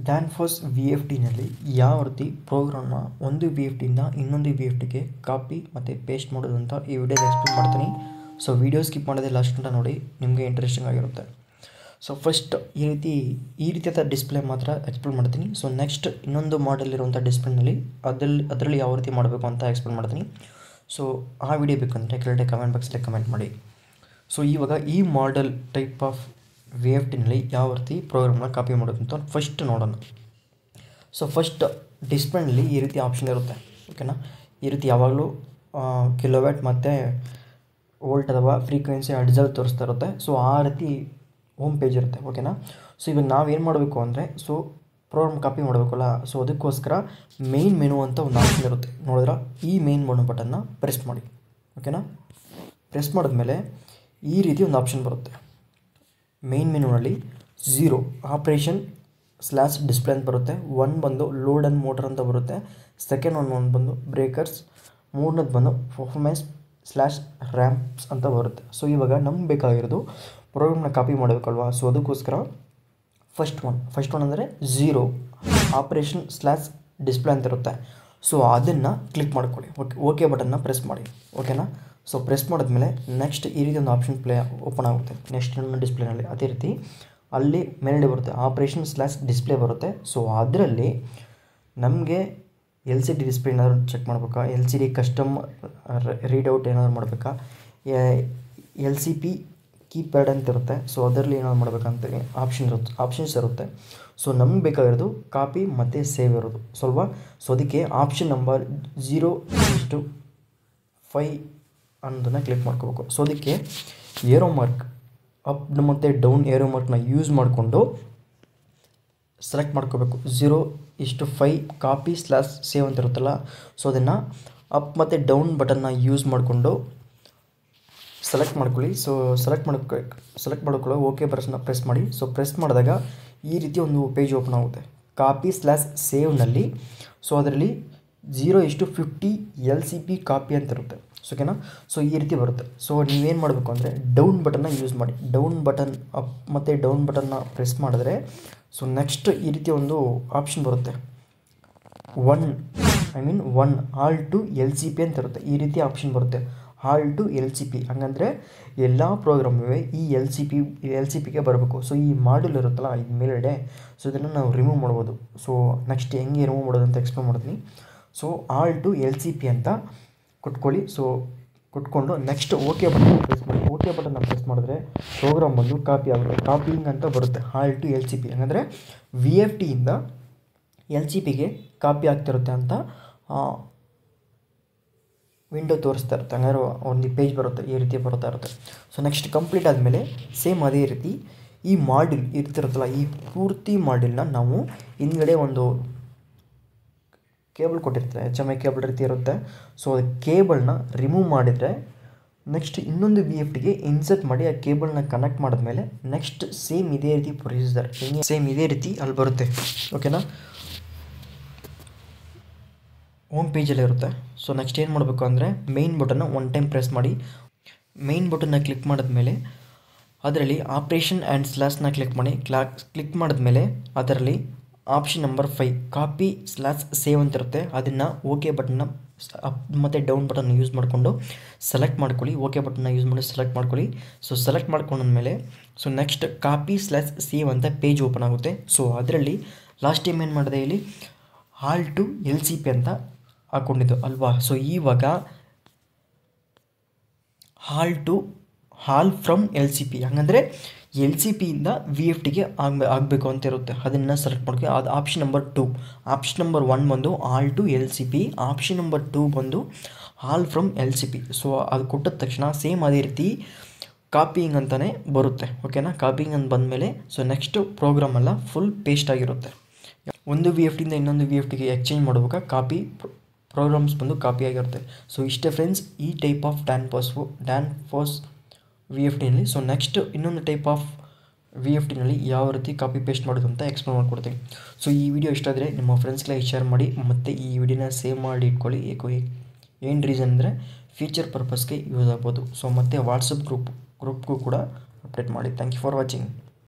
ಡ್ಯಾನ್ಫೋಸ್ V F ಟಿನಲ್ಲಿ ಯಾವ ರೀತಿ ಪ್ರೋಗ್ರಾಮ್ನ ಒಂದು ವಿ ಎಫ್ ಟಿಯಿಂದ ಇನ್ನೊಂದು ವಿ ಎಫ್ ಟಿಗೆ ಕಾಪಿ ಮತ್ತು ಪೇಸ್ಟ್ ಮಾಡೋದು ಅಂತ ಈ ವಿಡಿಯೋದಲ್ಲಿ ಎಕ್ಸ್ಪ್ಲೇನ್ ಮಾಡ್ತೀನಿ. ಸೊ ವಿಡಿಯೋ ಸ್ಕಿಪ್ ಮಾಡೋದೇ ಲಾಸ್ಟ್ ಅಂತ ನೋಡಿ, ನಿಮಗೆ ಇಂಟ್ರೆಸ್ಟಿಂಗ್ ಆಗಿರುತ್ತೆ. ಸೊ ಫಸ್ಟ್ ಈ ರೀತಿಯಾದ ಡಿಸ್ಪ್ಲೇ ಮಾತ್ರ ಎಕ್ಸ್ಪ್ಲೇನ್ ಮಾಡ್ತೀನಿ. ಸೊ ನೆಕ್ಸ್ಟ್ ಇನ್ನೊಂದು ಮಾಡೆಲ್ ಇರುವಂಥ ಡಿಸ್ಪ್ಲೇನಲ್ಲಿ ಅದರಲ್ಲಿ ಯಾವ ರೀತಿ ಮಾಡಬೇಕು ಅಂತ ಎಕ್ಸ್ಪ್ಲೇನ್ ಮಾಡ್ತೀನಿ. ಸೊ ಆ ವಿಡಿಯೋ ಬೇಕಂದರೆ ಕೆಳಗಡೆ ಕಮೆಂಟ್ ಬಾಕ್ಸಲ್ಲಿ ಕಮೆಂಟ್ ಮಾಡಿ. ಸೊ ಇವಾಗ ಈ model type of V F ಟಿನಲ್ಲಿ ಯಾವ ರೀತಿ ಪ್ರೋಗ್ರಾಮ್ನ ಕಾಪಿ ಮಾಡೋದು ಅಂತ ಫಸ್ಟ್ ನೋಡೋಣ. ಸೊ ಫಸ್ಟ್ ಡಿಸ್ಪ್ಲೇನಲ್ಲಿ ಈ ರೀತಿ ಆಪ್ಷನ್ ಇರುತ್ತೆ, ಓಕೆನಾ. ಈ ರೀತಿ ಯಾವಾಗಲೂ ಕಿಲೋವ್ಯಾಟ್ ಮತ್ತು ವೋಲ್ಟ್ ಅಥವಾ ಫ್ರೀಕ್ವೆನ್ಸಿ ಅಡ್ಜಲ್ ತೋರಿಸ್ತಾ ಇರುತ್ತೆ. ಸೊ ಆ ರೀತಿ ಹೋಮ್ ಪೇಜ್ ಇರುತ್ತೆ, ಓಕೆನಾ. ಸೊ ಇವಾಗ ನಾವೇನು ಮಾಡಬೇಕು ಅಂದರೆ, ಸೊ ಪ್ರೋಗ್ರಾಮ್ ಕಾಪಿ ಮಾಡಬೇಕಲ್ಲ, ಸೊ ಅದಕ್ಕೋಸ್ಕರ ಮೇನ್ ಮೆನು ಅಂತ ಒಂದು ಆಪ್ಷನ್ ಇರುತ್ತೆ, ನೋಡಿದ್ರೆ ಈ ಮೇನ್ ಮೆನು ಬಟನ್ನ ಪ್ರೆಸ್ ಮಾಡಿ, ಓಕೆನಾ. ಪ್ರೆಸ್ ಮಾಡಿದ್ಮೇಲೆ ಈ ರೀತಿ ಒಂದು ಆಪ್ಷನ್ ಬರುತ್ತೆ. ಮೇನ್ ಮೆನುನಲ್ಲಿ 0 ಆಪ್ರೇಷನ್ / ಡಿಸ್ಪ್ಲೇ ಅಂತ ಬರುತ್ತೆ. 1 ಬಂದು ಲೋಡ್ ಆ್ಯಂಡ್ ಮೋಟರ್ ಅಂತ ಬರುತ್ತೆ. ಸೆಕೆಂಡ್ ಒಂದು ಬಂದು ಬ್ರೇಕರ್ಸ್. ಮೂರನೇದು ಬಂದು ಪರ್ಫಾರ್ಮೆನ್ಸ್ / ರ್ಯಾಂಪ್ಸ್ ಅಂತ ಬರುತ್ತೆ. ಸೊ ಇವಾಗ ನಮ್ಗೆ ಬೇಕಾಗಿರೋದು ಪ್ರೋಗ್ರಾಮ್ನ ಕಾಪಿ ಮಾಡಬೇಕಲ್ವಾ. ಸೊ ಅದಕ್ಕೋಸ್ಕರ ಫಸ್ಟ್ ಒನ್ ಅಂದರೆ 0 ಆಪ್ರೇಷನ್ / ಡಿಸ್ಪ್ಲೇ ಅಂತ ಇರುತ್ತೆ. ಸೊ ಅದನ್ನು ಕ್ಲಿಕ್ ಮಾಡ್ಕೊಳ್ಳಿ, ಓಕೆ ಬಟನ್ನ ಪ್ರೆಸ್ ಮಾಡಿ, ಓಕೆನಾ. ಸೊ ಪ್ರೆಸ್ ಮಾಡಿದ್ಮೇಲೆ ನೆಕ್ಸ್ಟ್ ಈ ರೀತಿ ಒಂದು ಆಪ್ಷನ್ ಓಪನ್ ಆಗುತ್ತೆ. ನೆಕ್ಸ್ಟ್ ನನ್ನ ಡಿಸ್ಪ್ಲೇನಲ್ಲಿ ಅದೇ ರೀತಿ ಅಲ್ಲಿ ಮೇಲ್ಗಡೆ ಬರುತ್ತೆ ಆಪ್ರೇಷನ್ / ಡಿಸ್ಪ್ಲೇ ಬರುತ್ತೆ. ಸೊ ಅದರಲ್ಲಿ ನಮಗೆ ಎಲ್ ಸಿ ಡಿ ಡಿಸ್ಪ್ಲೇ ಏನಾದರೂ ಚೆಕ್ ಮಾಡಬೇಕಾ, ಎಲ್ ಸಿ ಡಿ ಕಸ್ಟಮ್ ರೀಡೌಟ್ ಏನಾದರೂ ಮಾಡಬೇಕಾ, ಎಲ್ ಸಿ ಪಿ ಕೀಪ್ಯಾಡ್ ಅಂತ ಇರುತ್ತೆ. ಸೊ ಅದರಲ್ಲಿ ಏನಾದ್ರು ಮಾಡಬೇಕಂತ ಆಪ್ಷನ್ಸ್ ಇರುತ್ತೆ. ಸೊ ನಮ್ಗೆ ಬೇಕಾಗಿರೋದು ಕಾಪಿ ಮತ್ತು ಸೇವ್ ಇರೋದು ಸ್ವಲ್ಪ. ಸೊ ಅದಕ್ಕೆ ಆಪ್ಷನ್ ನಂಬರ್ 0:5 ಅನ್ನೋದನ್ನು ಕ್ಲಿಕ್ ಮಾಡ್ಕೋಬೇಕು. ಸೊ ಅದಕ್ಕೆ ಏರೋ ಮಾರ್ಕ್ ಅಪ್ ಮತ್ತು ಡೌನ್ ಏರೋ ಮಾರ್ಕ್ನ ಯೂಸ್ ಮಾಡಿಕೊಂಡು ಸೆಲೆಕ್ಟ್ ಮಾಡ್ಕೋಬೇಕು. 0:5 ಕಾಪಿ / ಸೇವ್ ಅಂತ ಇರುತ್ತಲ್ಲ, ಸೊ ಅದನ್ನು ಅಪ್ ಮತ್ತು ಡೌನ್ ಬಟನ್ನ ಯೂಸ್ ಮಾಡಿಕೊಂಡು ಸೆಲೆಕ್ಟ್ ಮಾಡ್ಕೊಳ್ಳಿ. ಸೊ ಸೆಲೆಕ್ಟ್ ಮಾಡ್ಕೊಳ್ಳೋ ಓಕೆ ಬಟನ್ನ ಪ್ರೆಸ್ ಮಾಡಿ. ಸೊ ಪ್ರೆಸ್ ಮಾಡಿದಾಗ ಈ ರೀತಿ ಒಂದು ಪೇಜ್ ಓಪನ್ ಆಗುತ್ತೆ ಕಾಪಿ / ಸೇವ್ನಲ್ಲಿ. ಸೊ ಅದರಲ್ಲಿ 0:50 ಎಲ್ ಸಿ ಪಿ ಕಾಪಿ ಅಂತ ಇರುತ್ತೆ, ಓಕೆನಾ. ಸೊ ಈ ರೀತಿ ಬರುತ್ತೆ. ಸೊ ನೀವೇನು ಮಾಡಬೇಕು ಅಂದರೆ ಡೌನ್ ಬಟನ್ನ ಯೂಸ್ ಮಾಡಿ. ಡೌನ್ ಬಟನ್ ಅಪ್ ಮತ್ತು ಡೌನ್ ಬಟನ್ನ ಪ್ರೆಸ್ ಮಾಡಿದ್ರೆ ಸೊ ನೆಕ್ಸ್ಟ್ ಈ ರೀತಿ ಒಂದು ಆಪ್ಷನ್ ಬರುತ್ತೆ. 1 all to L C P ಅಂತ ಇರುತ್ತೆ. ಈ ರೀತಿ ಆಪ್ಷನ್ ಬರುತ್ತೆ, all to L C P. ಹಂಗಂದರೆ ಎಲ್ಲ ಪ್ರೋಗ್ರಾಮುವೆ ಈ ಎಲ್ ಸಿ ಪಿಗೆ ಬರಬೇಕು. ಸೊ ಈ ಮಾಡ್ಯೂಲ್ ಇರುತ್ತಲ್ಲ ಇದು ಮೇಲ್ಗಡೆ, ಸೊ ಇದನ್ನು ನಾವು ರಿಮೂವ್ ಮಾಡ್ಬೋದು. ಸೊ ನೆಕ್ಸ್ಟ್ ಹೆಂಗೆ ರಿಮೂವ್ ಮಾಡೋದು ಅಂತ ಎಕ್ಸ್ಪ್ಲೇನ್ ಮಾಡ್ತೀನಿ. So all to L C P ಅಂತ ಕೊಟ್ಕೊಳ್ಳಿ. ಸೊ ಕೊಟ್ಕೊಂಡು ನೆಕ್ಸ್ಟ್ ಓಕೆ ಬಟನ್ ಪ್ರೆಸ್ ಮಾಡಿ. ಓಕೆ ಬಟನ್ನ ಪ್ರೆಸ್ ಮಾಡಿದ್ರೆ ಪ್ರೋಗ್ರಾಮ್ ಬಂದು ಕಾಪಿ ಆಗುತ್ತೆ. ಕಾಪಿಂಗ್ ಅಂತ ಬರುತ್ತೆ all to L C P. ಹಾಗಂದರೆ ವಿ ಎಫ್ ಟಿಯಿಂದ ಎಲ್ ಸಿ ಪಿಗೆ ಕಾಪಿ ಆಗ್ತಿರುತ್ತೆ ಅಂತ ವಿಂಡೋ ತೋರಿಸ್ತಾ ಇರುತ್ತೆ. ಹಂಗಾದ್ರೆ ಒಂದು ಪೇಜ್ ಬರುತ್ತೆ, ಈ ರೀತಿ ಬರ್ತಾ ಇರುತ್ತೆ. ಸೊ ನೆಕ್ಸ್ಟ್ ಕಂಪ್ಲೀಟ್ ಆದಮೇಲೆ ಸೇಮ್ ಅದೇ ರೀತಿ ಈ ಮಾಡ್ಯೂಲ್ ಇರ್ತಿರುತ್ತಲ್ಲ, ಈ ಪೂರ್ತಿ ಮಾಡ್ಯೂಲ್ನ ನಾವು ಹಿಂದ್ಗಡೆ ಒಂದು ಕೇಬಲ್ ಕೊಟ್ಟಿರ್ತಾರೆ, HMI ಕೇಬಲ್ ರೀತಿ ಇರುತ್ತೆ. ಸೊ ಅದು ಕೇಬಲ್ನ ರಿಮೂವ್ ಮಾಡಿದರೆ ನೆಕ್ಸ್ಟ್ ಇನ್ನೊಂದು ವಿ ಎಫ್ ಟಿಗೆ ಇನ್ಸರ್ಟ್ ಮಾಡಿ ಆ ಕೇಬಲ್ನ ಕನೆಕ್ಟ್ ಮಾಡಿದ್ಮೇಲೆ ನೆಕ್ಸ್ಟ್ ಸೇಮ್ ಇದೇ ರೀತಿ ಪ್ರೊಸೀಜರ್ ಸೇಮ್ ಇದೇ ರೀತಿ ಅಲ್ಲಿ ಬರುತ್ತೆ, ಓಕೆನಾ. ಹೋಮ್ ಪೇಜಲ್ಲಿ ಇರುತ್ತೆ. ಸೊ ನೆಕ್ಸ್ಟ್ ಏನು ಮಾಡಬೇಕು ಅಂದರೆ ಮೇನ್ ಬಟನ್ನ 1 ಟೈಮ್ ಪ್ರೆಸ್ ಮಾಡಿ. ಮೇನ್ ಬಟನ್ನ ಕ್ಲಿಕ್ ಮಾಡಿದ್ಮೇಲೆ ಅದರಲ್ಲಿ ಆಪ್ರೇಷನ್ ಆ್ಯಂಡ್ / ಕ್ಲಿಕ್ ಮಾಡಿ. ಕ್ಲಿಕ್ ಮಾಡಿದ್ಮೇಲೆ ಅದರಲ್ಲಿ ಆಪ್ಷನ್ ನಂಬರ್ 5 ಕಾಪಿ / ಸೇವ್ ಅಂತ ಇರುತ್ತೆ. ಅದನ್ನು ಓಕೆ ಬಟನ್ನ ಅಪ್ ಮತ್ತು ಡೌನ್ ಬಟನ್ ಯೂಸ್ ಮಾಡಿಕೊಂಡು ಸೆಲೆಕ್ಟ್ ಮಾಡ್ಕೊಳ್ಳಿ. ಓಕೆ ಬಟನ್ನ ಯೂಸ್ ಮಾಡಿ ಸೆಲೆಕ್ಟ್ ಮಾಡ್ಕೊಳ್ಳಿ. ಸೊ ಸೆಲೆಕ್ಟ್ ಮಾಡ್ಕೊಂಡ್ಮೇಲೆ ಸೊ ನೆಕ್ಸ್ಟ್ ಕಾಪಿ / ಸೇವ್ ಅಂತ ಪೇಜ್ ಓಪನ್ ಆಗುತ್ತೆ. ಸೊ ಅದರಲ್ಲಿ ಲಾಸ್ಟ್ ಟೈಮ್ ಏನು ಮಾಡಿದೆ, ಇಲ್ಲಿ all to L C P ಅಂತ ಹಾಕ್ಕೊಂಡಿದ್ದು ಅಲ್ವಾ. ಸೊ ಇವಾಗ all from L C P, ಹಾಗಂದರೆ ಎಲ್ ಸಿ ಪಿಯಿಂದ ವಿ ಎಫ್ ಟಿಗೆ ಆಗಬೇಕು ಅಂತ ಇರುತ್ತೆ. ಅದನ್ನು ಸೆಲೆಕ್ಟ್ ಮಾಡ್ಕೊಳ್ಳಿ. ಅದು ಆಪ್ಷನ್ ನಂಬರ್ 2. ಆಪ್ಷನ್ ನಂಬರ್ 1 ಬಂದು all to L C P, option number 2 ಬಂದು all from L C P. So ಅದು ಕೊಟ್ಟಿದ ತಕ್ಷಣ ಸೇಮ್ ಅದೇ ರೀತಿ ಕಾಪಿಂಗ್ ಅಂತಲೇ ಬರುತ್ತೆ, ಓಕೆನಾ. ಕಾಪಿಂಗ್ ಅಂತ ಬಂದಮೇಲೆ ಸೊ ನೆಕ್ಸ್ಟ್ ಪ್ರೋಗ್ರಾಮ್ ಎಲ್ಲ ಫುಲ್ ಪೇಸ್ಟ್ ಆಗಿರುತ್ತೆ. ಒಂದು ವಿ ಎಫ್ ಟಿಯಿಂದ ಇನ್ನೊಂದು ವಿ ಎಫ್ ಟಿಗೆ ಎಕ್ಸ್ಚೇಂಜ್ ಮಾಡಬೇಕಾ ಪ್ರೋಗ್ರಾಮ್ಸ್ ಬಂದು ಕಾಪಿ ಆಗಿರುತ್ತೆ. ಸೊ ಇಷ್ಟೇ ಫ್ರೆಂಡ್ಸ್ ಈ type of Danfoss V F ಟಿನಲ್ಲಿ. ಸೊ ನೆಕ್ಸ್ಟ್ ಇನ್ನೊಂದು ಟೈಪ್ ಆಫ್ ವಿ ಎಫ್ ಟಿನಲ್ಲಿ ಯಾವ ರೀತಿ ಕಾಪಿ ಪೇಸ್ಟ್ ಮಾಡೋದು ಅಂತ ಎಕ್ಸ್ಪ್ಲೇನ್ ಮಾಡ್ಕೊಡ್ತೀನಿ. ಸೊ ಈ ವಿಡಿಯೋ ಇಷ್ಟ ಆದರೆ ನಿಮ್ಮ ಫ್ರೆಂಡ್ಸ್ಗೆ ಶೇರ್ ಮಾಡಿ ಮತ್ತು ಈ ವಿಡಿಯೋನ ಸೇವ್ ಮಾಡಿ ಇಟ್ಕೊಳ್ಳಿ. ಏನು ರೀಸನ್ ಅಂದರೆ ಫ್ಯೂಚರ್ ಪರ್ಪಸ್ಗೆ ಯೂಸ್ ಆಗ್ಬೋದು. ಸೊ ಮತ್ತು ವಾಟ್ಸಪ್ ಗ್ರೂಪ್ಗೂ ಕೂಡ ಅಪ್ಡೇಟ್ ಮಾಡಿ. Thank you for watching.